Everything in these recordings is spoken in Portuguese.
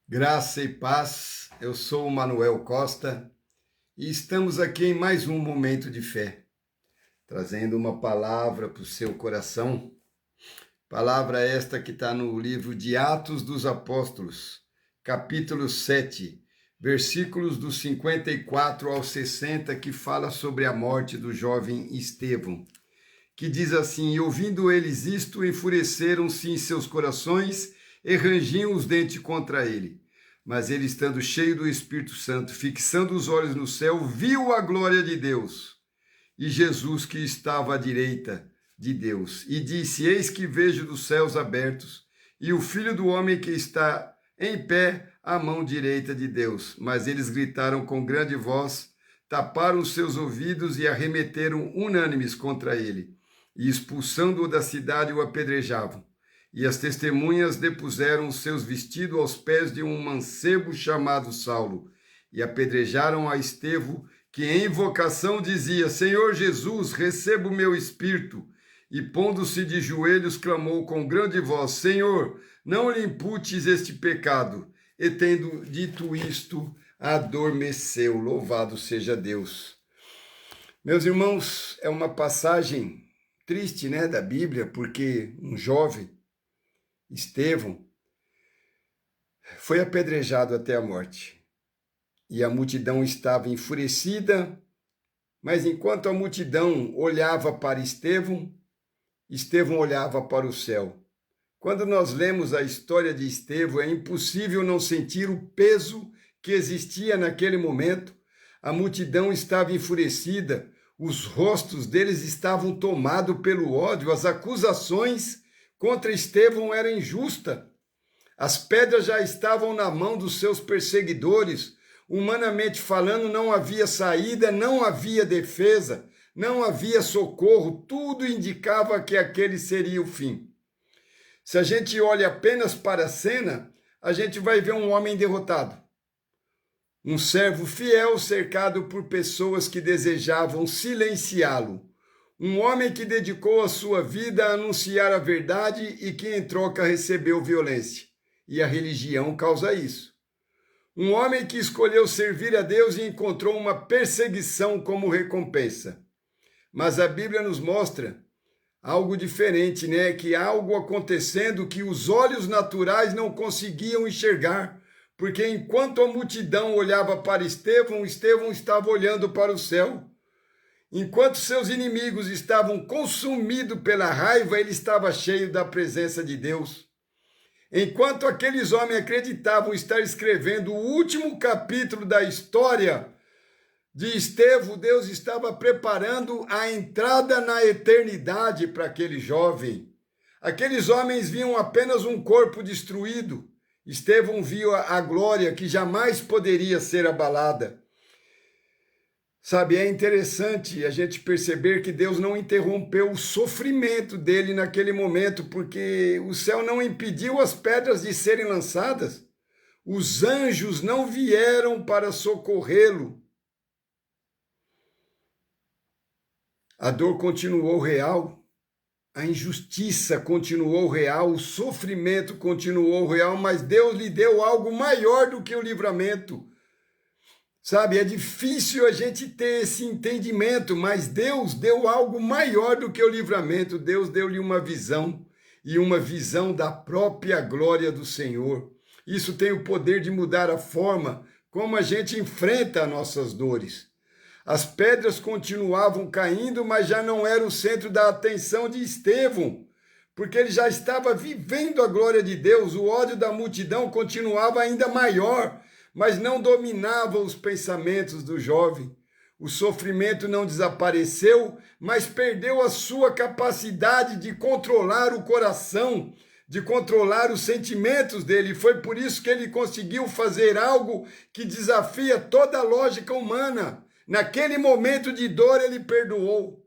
Graça e paz, eu sou o Manuel Costa e estamos aqui em mais um momento de fé, trazendo uma palavra para o seu coração. Palavra esta que está no livro de Atos dos Apóstolos, capítulo 7, versículos dos 54 ao 60, que fala sobre a morte do jovem Estevão, que diz assim: E ouvindo eles isto, enfureceram-se em seus corações e rangiam os dentes contra ele. Mas ele, estando cheio do Espírito Santo, fixando os olhos no céu, viu a glória de Deus e Jesus que estava à direita de Deus. E disse: Eis que vejo dos céus abertos e o Filho do Homem que está em pé à mão direita de Deus. Mas eles gritaram com grande voz, taparam os seus ouvidos e arremeteram unânimes contra ele. E expulsando-o da cidade, o apedrejavam. E as testemunhas depuseram os seus vestidos aos pés de um mancebo chamado Saulo, e apedrejaram a Estevão, que em invocação dizia: Senhor Jesus, receba o meu espírito. E pondo-se de joelhos, clamou com grande voz: Senhor, não lhe imputes este pecado. E tendo dito isto, adormeceu. Louvado seja Deus. Meus irmãos, é uma passagem triste, da Bíblia, porque um jovem, Estevão, foi apedrejado até a morte. E a multidão estava enfurecida, mas enquanto a multidão olhava para Estevão, Estevão olhava para o céu. Quando nós lemos a história de Estevão, é impossível não sentir o peso que existia naquele momento. A multidão estava enfurecida, os rostos deles estavam tomados pelo ódio, as acusações contra Estevão eram injustas. As pedras já estavam na mão dos seus perseguidores. Humanamente falando, não havia saída, não havia defesa, não havia socorro. Tudo indicava que aquele seria o fim. Se a gente olha apenas para a cena, a gente vai ver um homem derrotado. Um servo fiel cercado por pessoas que desejavam silenciá-lo. Um homem que dedicou a sua vida a anunciar a verdade e que em troca recebeu violência. E a religião causa isso. Um homem que escolheu servir a Deus e encontrou uma perseguição como recompensa. Mas a Bíblia nos mostra algo diferente, Que algo acontecendo que os olhos naturais não conseguiam enxergar. Porque enquanto a multidão olhava para Estevão, Estevão estava olhando para o céu. Enquanto seus inimigos estavam consumidos pela raiva, ele estava cheio da presença de Deus. Enquanto aqueles homens acreditavam estar escrevendo o último capítulo da história de Estevão, Deus estava preparando a entrada na eternidade para aquele jovem. Aqueles homens viam apenas um corpo destruído. Estevão viu a glória que jamais poderia ser abalada. Sabe, é interessante a gente perceber que Deus não interrompeu o sofrimento dele naquele momento, porque o céu não impediu as pedras de serem lançadas. Os anjos não vieram para socorrê-lo. A dor continuou real, a injustiça continuou real, o sofrimento continuou real, mas Deus lhe deu algo maior do que o livramento. Sabe, é difícil a gente ter esse entendimento, mas Deus deu algo maior do que o livramento. Deus deu-lhe uma visão, e uma visão da própria glória do Senhor. Isso tem o poder de mudar a forma como a gente enfrenta as nossas dores. As pedras continuavam caindo, mas já não era o centro da atenção de Estevão, porque ele já estava vivendo a glória de Deus. O ódio da multidão continuava ainda maior, mas não dominava os pensamentos do jovem. O sofrimento não desapareceu, mas perdeu a sua capacidade de controlar o coração, de controlar os sentimentos dele. Foi por isso que ele conseguiu fazer algo que desafia toda a lógica humana. Naquele momento de dor, ele perdoou.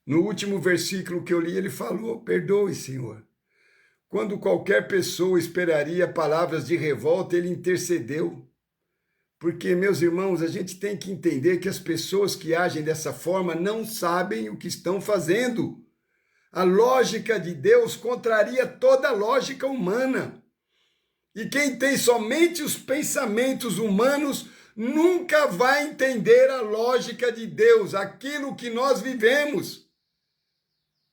No último versículo que eu li, ele falou: perdoe, Senhor. Quando qualquer pessoa esperaria palavras de revolta, ele intercedeu. Porque, meus irmãos, a gente tem que entender que as pessoas que agem dessa forma não sabem o que estão fazendo. A lógica de Deus contraria toda a lógica humana. E quem tem somente os pensamentos humanos nunca vai entender a lógica de Deus, aquilo que nós vivemos.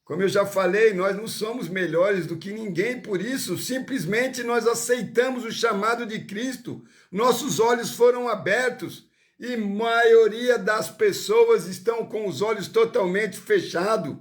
Como eu já falei, nós não somos melhores do que ninguém, por isso, simplesmente nós aceitamos o chamado de Cristo. Nossos olhos foram abertos e a maioria das pessoas estão com os olhos totalmente fechados.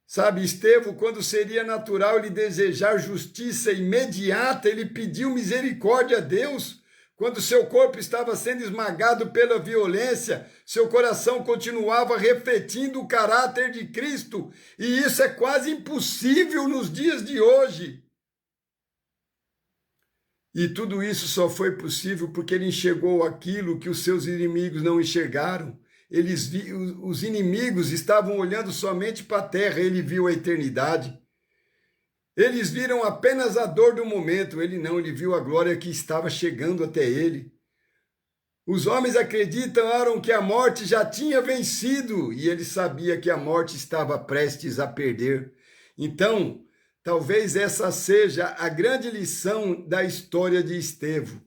Sabe, Estevão, quando seria natural ele desejar justiça imediata, ele pediu misericórdia a Deus. Quando seu corpo estava sendo esmagado pela violência, seu coração continuava refletindo o caráter de Cristo. E isso é quase impossível nos dias de hoje. E tudo isso só foi possível porque ele enxergou aquilo que os seus inimigos não enxergaram. Os inimigos estavam olhando somente para a terra, ele viu a eternidade. Eles viram apenas a dor do momento, ele não, ele viu a glória que estava chegando até ele. Os homens acreditaram que a morte já tinha vencido e ele sabia que a morte estava prestes a perder. Então, talvez essa seja a grande lição da história de Estevão.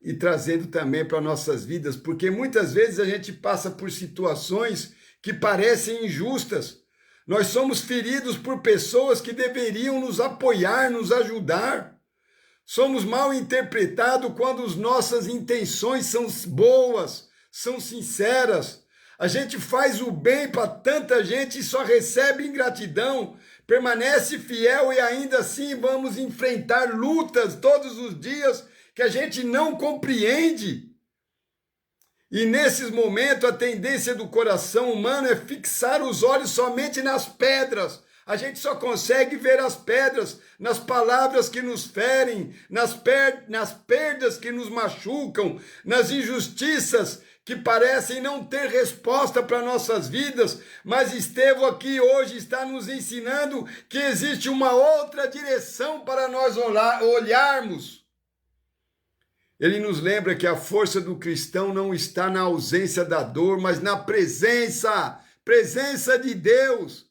E trazendo também para nossas vidas, porque muitas vezes a gente passa por situações que parecem injustas. Nós somos feridos por pessoas que deveriam nos apoiar, nos ajudar. Somos mal interpretados quando as nossas intenções são boas, são sinceras. A gente faz o bem para tanta gente e só recebe ingratidão, permanece fiel e ainda assim vamos enfrentar lutas todos os dias que a gente não compreende. E nesses momentos a tendência do coração humano é fixar os olhos somente nas pedras. A gente só consegue ver as pedras, nas palavras que nos ferem, nas perdas que nos machucam, nas injustiças que parecem não ter resposta para nossas vidas. Mas Estevão aqui hoje está nos ensinando que existe uma outra direção para nós olharmos. Ele nos lembra que a força do cristão não está na ausência da dor, mas na presença de Deus.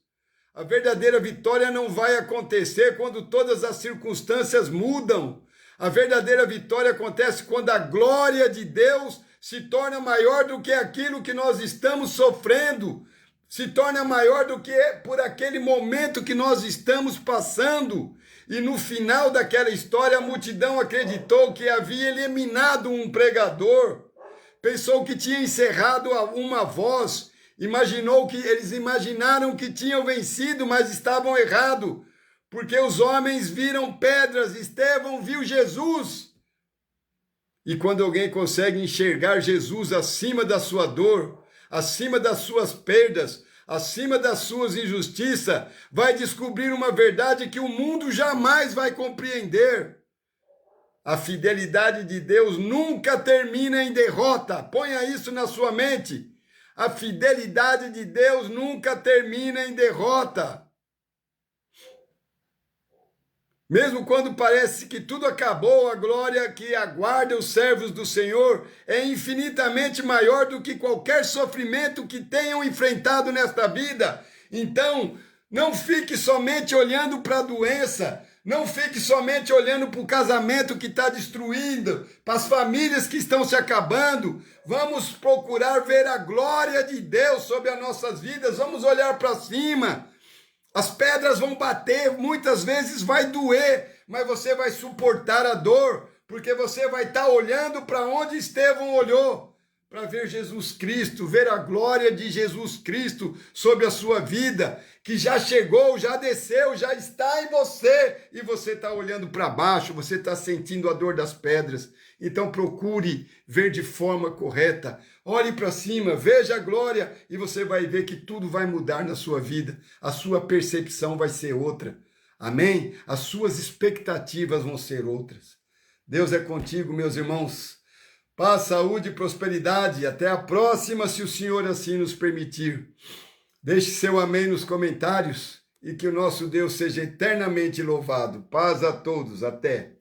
A verdadeira vitória não vai acontecer quando todas as circunstâncias mudam. A verdadeira vitória acontece quando a glória de Deus se torna maior do que aquilo que nós estamos sofrendo, se torna maior do que por aquele momento que nós estamos passando. E no final daquela história, a multidão acreditou que havia eliminado um pregador, pensou que tinha encerrado uma voz, eles imaginaram que tinham vencido, mas estavam errados, porque os homens viram pedras, Estevão viu Jesus. E quando alguém consegue enxergar Jesus acima da sua dor, acima das suas perdas, acima das suas injustiças, vai descobrir uma verdade que o mundo jamais vai compreender. A fidelidade de Deus nunca termina em derrota. Ponha isso na sua mente. A fidelidade de Deus nunca termina em derrota. Mesmo quando parece que tudo acabou, a glória que aguarda os servos do Senhor é infinitamente maior do que qualquer sofrimento que tenham enfrentado nesta vida. Então, não fique somente olhando para a doença, não fique somente olhando para o casamento que está destruindo, para as famílias que estão se acabando. Vamos procurar ver a glória de Deus sobre as nossas vidas, vamos olhar para cima. As pedras vão bater, muitas vezes vai doer, mas você vai suportar a dor, porque você vai estar olhando para onde Estevão olhou, para ver Jesus Cristo, ver a glória de Jesus Cristo sobre a sua vida, que já chegou, já desceu, já está em você, e você está olhando para baixo, você está sentindo a dor das pedras. Então procure ver de forma correta, olhe para cima, veja a glória e você vai ver que tudo vai mudar na sua vida, a sua percepção vai ser outra, amém? As suas expectativas vão ser outras. Deus é contigo, meus irmãos, paz, saúde e prosperidade, até a próxima, se o Senhor assim nos permitir. Deixe seu amém nos comentários e que o nosso Deus seja eternamente louvado. Paz a todos, até!